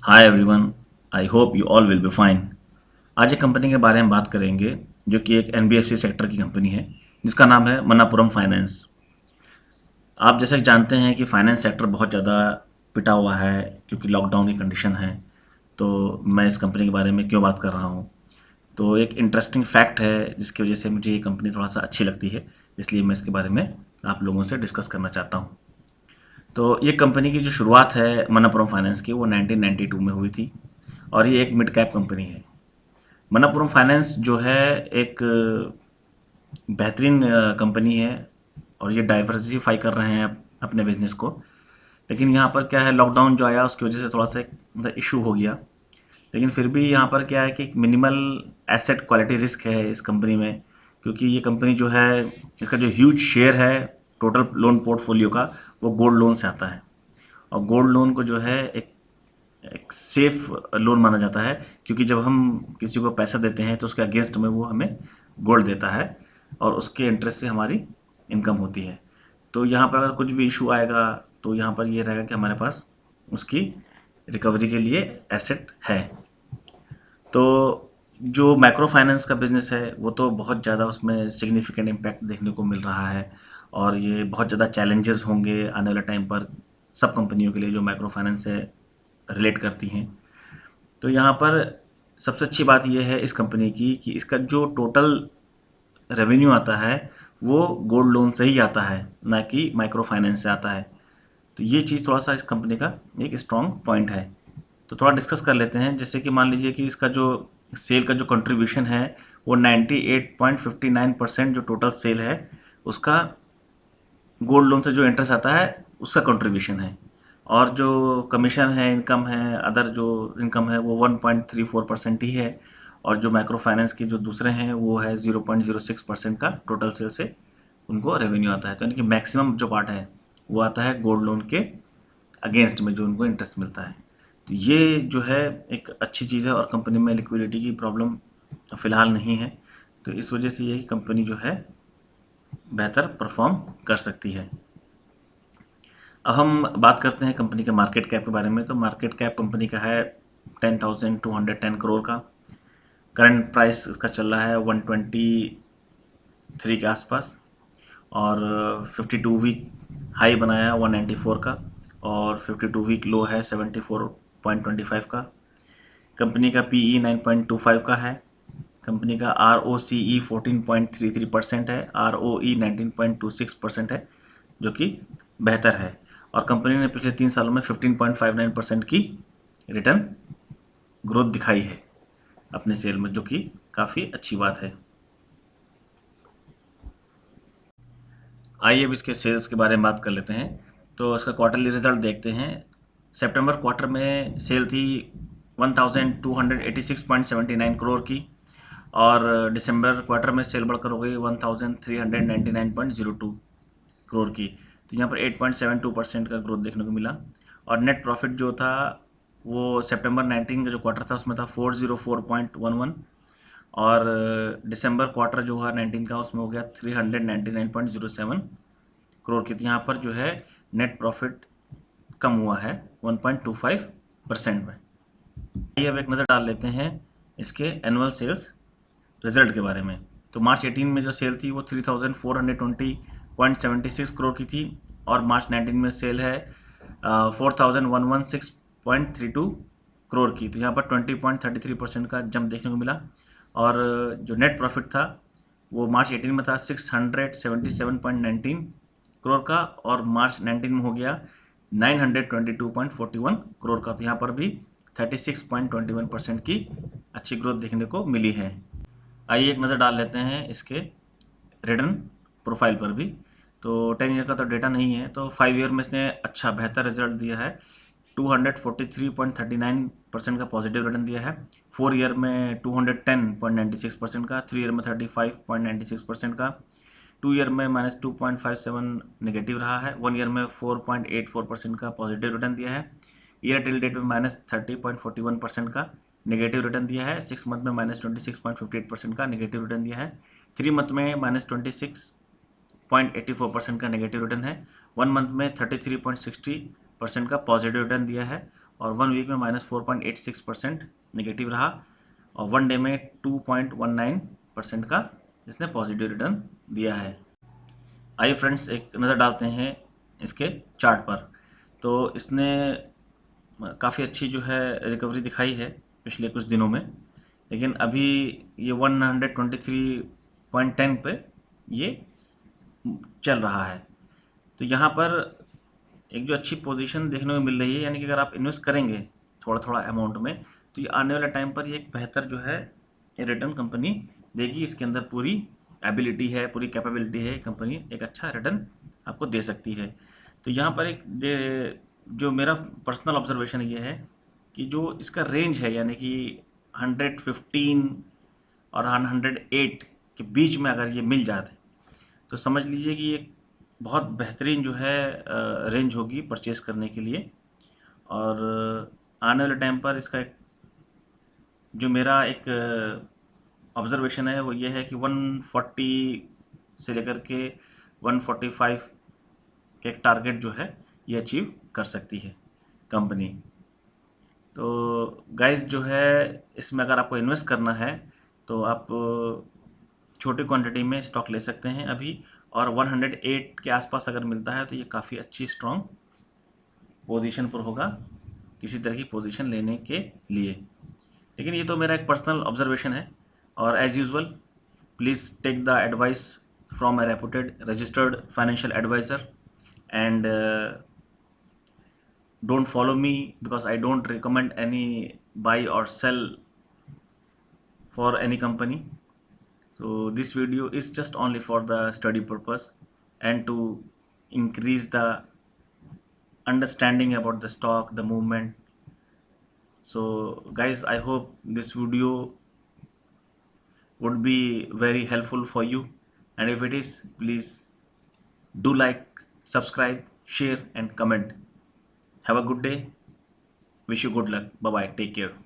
Hi everyone, I hope you all will be fine. आज एक company के बारे में बात करेंगे जो कि एक एनबीएफसी सेक्टर की कंपनी है जिसका नाम है मनापुरम फाइनेंस। आप जैसे कि जानते हैं कि फाइनेंस सेक्टर बहुत ज़्यादा पिटा हुआ है क्योंकि लॉकडाउन की कंडीशन है। तो मैं इस कंपनी के बारे में क्यों बात कर रहा हूँ, तो एक इंटरेस्टिंग फैक्ट है जिसकी वजह से मुझे ये कंपनी थोड़ा सा अच्छी लगती है, इसलिए मैं इसके बारे में आप लोगों से डिस्कस करना चाहता हूँ। तो ये कंपनी की जो शुरुआत है मनापुरम फाइनेंस की वो 1992 में हुई थी और ये एक मिड कैप कंपनी है। मनापुरम फाइनेंस जो है एक बेहतरीन कंपनी है और ये डाइवर्सिफाई कर रहे हैं अपने बिजनेस को। लेकिन यहाँ पर क्या है, लॉकडाउन जो आया उसकी वजह से थोड़ा सा एक मतलब इशू हो गया। लेकिन फिर भी यहाँ पर क्या है कि मिनिमल एसेट क्वालिटी रिस्क है इस कंपनी में, क्योंकि ये कंपनी जो है इसका जो ह्यूज शेयर है टोटल लोन पोर्टफोलियो का वो गोल्ड लोन से आता है। और गोल्ड लोन को जो है एक सेफ लोन माना जाता है, क्योंकि जब हम किसी को पैसा देते हैं तो उसके अगेंस्ट में वो हमें गोल्ड देता है और उसके इंटरेस्ट से हमारी इनकम होती है। तो यहाँ पर अगर कुछ भी इशू आएगा तो यहाँ पर ये रहेगा कि हमारे पास उसकी रिकवरी के लिए एसेट है। तो जो माइक्रो फाइनेंस का बिजनेस है वो तो बहुत ज़्यादा उसमें सिग्निफिकेंट इम्पैक्ट देखने को मिल रहा है और ये बहुत ज़्यादा चैलेंजेस होंगे आने वाले टाइम पर सब कंपनियों के लिए जो माइक्रो फाइनेंस से रिलेट करती हैं। तो यहाँ पर सबसे अच्छी बात यह है इस कंपनी की कि इसका जो टोटल रेवेन्यू आता है वो गोल्ड लोन से ही आता है, ना कि माइक्रो फाइनेंस से आता है। तो ये चीज़ थोड़ा सा इस कंपनी का एक स्ट्रॉन्ग पॉइंट है। तो थोड़ा डिस्कस कर लेते हैं। जैसे कि मान लीजिए कि इसका जो सेल का जो कंट्रीब्यूशन है वो 98.59% जो टोटल सेल है उसका गोल्ड लोन से जो इंटरेस्ट आता है उसका कंट्रीब्यूशन है। और जो कमीशन है, इनकम है, अदर जो इनकम है वो 1.34% ही है। और जो माइक्रो फाइनेंस के जो दूसरे हैं वो है 0.06% का टोटल सेल से उनको रेवेन्यू आता है। तो यानी कि मैक्सिमम जो पार्ट है वो आता है गोल्ड लोन के अगेंस्ट में जो उनको इंटरेस्ट मिलता है। तो ये जो है एक अच्छी चीज़ है और कंपनी में लिक्विडिटी की प्रॉब्लम फ़िलहाल नहीं है। तो इस वजह से ये कंपनी जो है बेहतर परफॉर्म कर सकती है। अब हम बात करते हैं कंपनी के मार्केट कैप के बारे में। तो मार्केट कैप कंपनी का है 10,210 करोड़ का। करंट प्राइस इसका चल रहा है 123 के आसपास। और 52 वीक हाई बनाया 194 का और 52 वीक लो है 74.25 का। कंपनी का पीई 9.25 का है। कंपनी का आर ओ सी ई 14.33% है, आर ओ ई 19.26% है, जो कि बेहतर है। और कंपनी ने पिछले 3 सालों में 15.59% की रिटर्न ग्रोथ दिखाई है अपने सेल में, जो कि काफ़ी अच्छी बात है। आइए अब इसके सेल्स के बारे में बात कर लेते हैं। तो इसका क्वार्टरली रिजल्ट देखते हैं। सितंबर क्वार्टर में सेल थी 1286.79 करोड़ की और दिसंबर क्वार्टर में सेल बढ़कर हो गई 1399.02 करोड़ की। तो यहाँ पर 8.72% का ग्रोथ देखने को मिला। और नेट प्रॉफिट जो था वो सितंबर 19 का जो क्वार्टर था उसमें था 404.11 और दिसंबर क्वार्टर जो हुआ 19 का उसमें हो गया 399.07 करोड़ की। तो यहाँ पर जो है नेट प्रॉफिट कम हुआ है 1.25% में। आइए अब एक नज़र डाल लेते हैं इसके एनुअल सेल्स रिजल्ट के बारे में। तो मार्च 18 में जो सेल थी वो 3,420.76 करोड़ की थी और मार्च 19 में सेल है 4,116.32 करोड़ की। तो यहाँ पर 20.33% का जंप देखने को मिला। और जो नेट प्रॉफिट था वो मार्च 18 में था 677.19 करोड़ का और मार्च 19 में हो गया 922.41 करोड़ का। तो यहाँ पर भी 36.21% की अच्छी ग्रोथ देखने को मिली है। आइए एक नज़र डाल लेते हैं इसके रिटर्न प्रोफाइल पर भी। तो 10 ईयर का तो डेटा नहीं है, तो 5 ईयर में इसने अच्छा बेहतर रिजल्ट दिया है। 243.39% का पॉजिटिव रिटर्न दिया है। 4 ईयर में 210.96% का, 3 ईयर में 35.96% का, 2 ईयर में -2.57 नेगेटिव रहा है, 1 ईयर में 4.84% का पॉजिटिव रिटर्न दिया है। ईयर टिल डेट में -30.41% का नेगेटिव रिटर्न दिया है। 6 मंथ में -26.58% का नेगेटिव रिटर्न दिया है। 3 मंथ में -26.84% का नेगेटिव रिटर्न है। 1 मंथ में 33.60% का पॉजिटिव रिटर्न दिया है। और 1 वीक में -4.86% नेगेटिव रहा और 1 डे में 2.19% का इसने पॉजिटिव रिटर्न दिया है। आइए फ्रेंड्स एक नज़र डालते हैं इसके चार्ट पर। तो इसने काफ़ी अच्छी जो है रिकवरी दिखाई है पिछले कुछ दिनों में, लेकिन अभी ये 123.10 पे ये चल रहा है। तो यहाँ पर एक जो अच्छी पोजीशन देखने को मिल रही है, यानी कि अगर आप इन्वेस्ट करेंगे थोड़ा थोड़ा अमाउंट में, तो ये आने वाले टाइम पर ये एक बेहतर जो है ये रिटर्न कंपनी देगी। इसके अंदर पूरी एबिलिटी है, पूरी कैपेबिलिटी है, कंपनी एक अच्छा रिटर्न आपको दे सकती है। तो यहाँ पर जो मेरा पर्सनल ऑब्जर्वेशन ये है कि जो इसका रेंज है, यानी कि 115 और 108 के बीच में अगर ये मिल जाते तो समझ लीजिए कि एक बहुत बेहतरीन जो है रेंज होगी परचेस करने के लिए। और आने वाले टाइम पर इसका जो मेरा एक ऑब्जर्वेशन है वो ये है कि 140 से लेकर के 145 के एक टारगेट जो है ये अचीव कर सकती है कंपनी। तो गाइस जो है इसमें अगर आपको इन्वेस्ट करना है तो आप छोटी क्वांटिटी में स्टॉक ले सकते हैं अभी, और 108 के आसपास अगर मिलता है तो ये काफ़ी अच्छी स्ट्रॉन्ग पोजीशन पर होगा किसी तरह की पोजीशन लेने के लिए। लेकिन ये तो मेरा एक पर्सनल ऑब्जर्वेशन है, और as usual please take the advice from a reputed registered financial adviser and don't follow me because I don't recommend any buy or sell for any company. So this video is just only for the study purpose and to increase the understanding about the stock, the movement. So guys, I hope this video would be very helpful for you, and if it is, please do like, subscribe, share and comment. Have a good day. Wish you good luck. Bye bye. Take care.